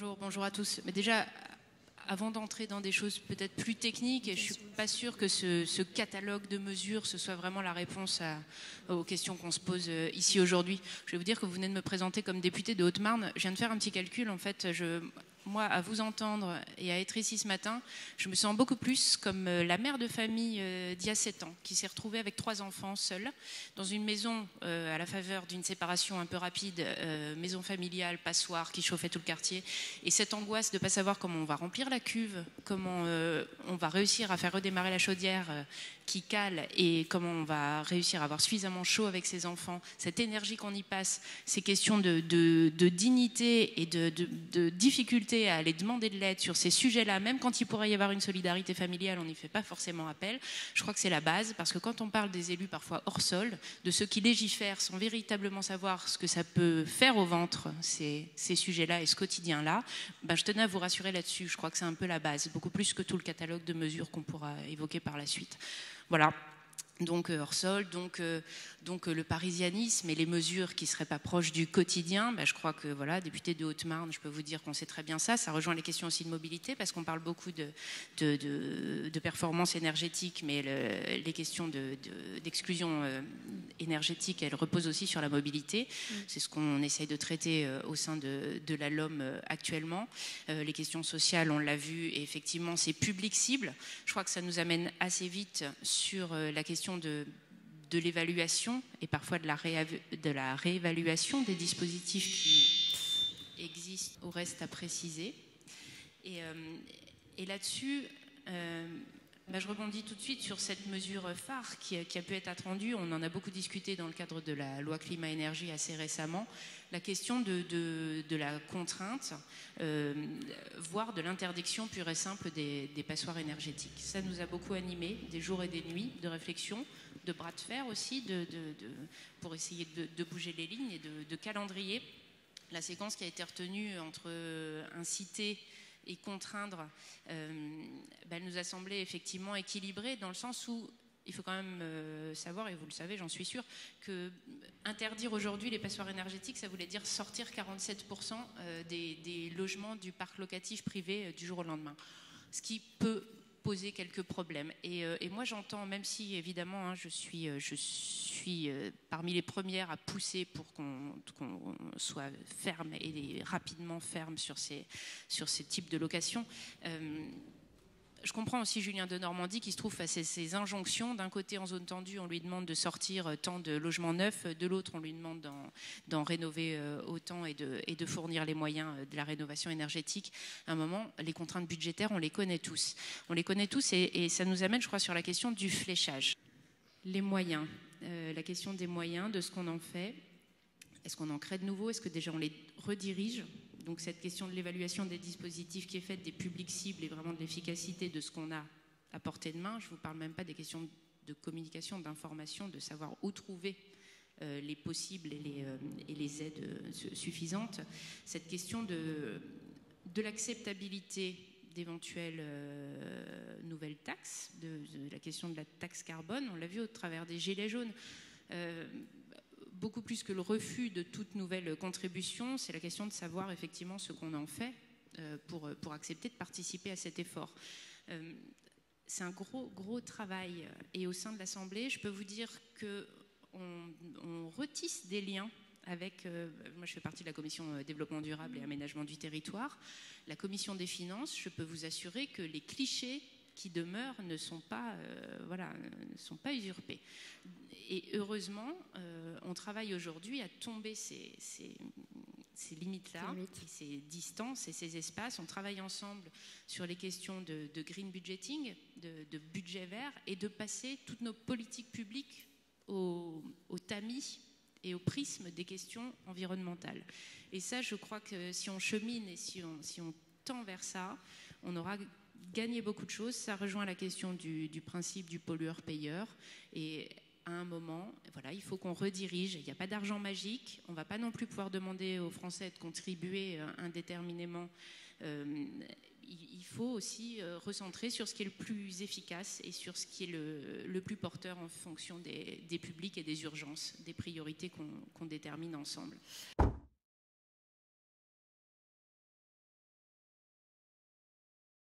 Bonjour à tous. Mais déjà, avant d'entrer dans des choses peut-être plus techniques, et je ne suis pas sûre que ce catalogue de mesures, ce soit vraiment la réponse aux questions qu'on se pose ici aujourd'hui. Je vais vous dire que vous venez de me présenter comme députée de Haute-Marne. Je viens de faire un petit calcul. En fait, moi, à vous entendre et à être ici ce matin, je me sens beaucoup plus comme la mère de famille d'il y a 7 ans, qui s'est retrouvée avec 3 enfants seule, dans une maison à la faveur d'une séparation un peu rapide, maison familiale, passoire, qui chauffait tout le quartier. Et cette angoisse de ne pas savoir comment on va remplir la cuve, comment on va réussir à faire redémarrer la chaudière qui cale et comment on va réussir à avoir suffisamment chaud avec ses enfants, cette énergie qu'on y passe, ces questions de dignité et de difficulté à aller demander de l'aide sur ces sujets-là, même quand il pourrait y avoir une solidarité familiale, on n'y fait pas forcément appel. Je crois que c'est la base, parce que quand on parle des élus parfois hors sol, de ceux qui légifèrent sans véritablement savoir ce que ça peut faire au ventre, ces sujets-là et ce quotidien-là, je tenais à vous rassurer là-dessus. Je crois que c'est un peu la base, beaucoup plus que tout le catalogue de mesures qu'on pourra évoquer par la suite. Voilà. Donc hors sol, donc le parisianisme et les mesures qui ne seraient pas proches du quotidien, je crois que voilà, député de Haute-Marne, je peux vous dire qu'on sait très bien ça. Ça rejoint les questions aussi de mobilité, parce qu'on parle beaucoup de performance énergétique, mais les questions d'exclusion énergétique, elles reposent aussi sur la mobilité. C'est ce qu'on essaye de traiter au sein de la LOM actuellement. Les questions sociales, on l'a vu, et effectivement, c'est public cible. Je crois que ça nous amène assez vite sur la question de l'évaluation et parfois de la réévaluation des dispositifs qui existent ou restent à préciser. Et là-dessus, je rebondis tout de suite sur cette mesure phare qui a pu être attendue. On en a beaucoup discuté dans le cadre de la loi climat-énergie assez récemment. La question de la contrainte, voire de l'interdiction pure et simple des passoires énergétiques. Ça nous a beaucoup animés, des jours et des nuits de réflexion, de bras de fer aussi, pour essayer de bouger les lignes et de calendrier. La séquence qui a été retenue entre inciter et contraindre, elle nous a semblé effectivement équilibrée, dans le sens où il faut quand même savoir, et vous le savez, j'en suis sûre, que interdire aujourd'hui les passoires énergétiques, ça voulait dire sortir 47% des logements du parc locatif privé du jour au lendemain. Ce qui peut poser quelques problèmes. Et moi, j'entends, même si évidemment, je suis parmi les premières à pousser pour qu'on soit ferme et rapidement ferme sur ces types de locations. Je comprends aussi Julien Denormandie qui se trouve face à ces injonctions. D'un côté, en zone tendue, on lui demande de sortir tant de logements neufs. De l'autre, on lui demande d'en rénover autant et de fournir les moyens de la rénovation énergétique. À un moment, les contraintes budgétaires, on les connaît tous. On les connaît tous et ça nous amène, je crois, sur la question du fléchage. Les moyens, la question des moyens, de ce qu'on en fait. Est-ce qu'on en crée de nouveaux? Est-ce que déjà on les redirige? Donc cette question de l'évaluation des dispositifs qui est faite, des publics cibles et vraiment de l'efficacité de ce qu'on a à portée de main. Je ne vous parle même pas des questions de communication, d'information, de savoir où trouver les possibles et les aides suffisantes. Cette question de l'acceptabilité d'éventuelles nouvelles taxes, de la question de la taxe carbone, on l'a vu au travers des gilets jaunes. Beaucoup plus que le refus de toute nouvelle contribution, c'est la question de savoir effectivement ce qu'on en fait pour accepter de participer à cet effort. C'est un gros travail. Et au sein de l'Assemblée, je peux vous dire qu'on retisse des liens avec... moi, je fais partie de la commission développement durable et aménagement du territoire. La commission des finances, je peux vous assurer que les clichés qui demeurent ne sont pas usurpés. Et heureusement, on travaille aujourd'hui à tomber ces limites-là, ces distances et ces espaces. On travaille ensemble sur les questions de green budgeting, de budget vert, et de passer toutes nos politiques publiques au tamis et au prisme des questions environnementales. Et ça, je crois que si on chemine et si on tend vers ça, on aura gagné beaucoup de choses. Ça rejoint la question du principe du pollueur-payeur. Et à un moment, voilà, il faut qu'on redirige. Il n'y a pas d'argent magique. On ne va pas non plus pouvoir demander aux Français de contribuer indéterminément. Il faut aussi recentrer sur ce qui est le plus efficace et sur ce qui est le plus porteur en fonction des publics et des urgences, des priorités qu'on détermine ensemble.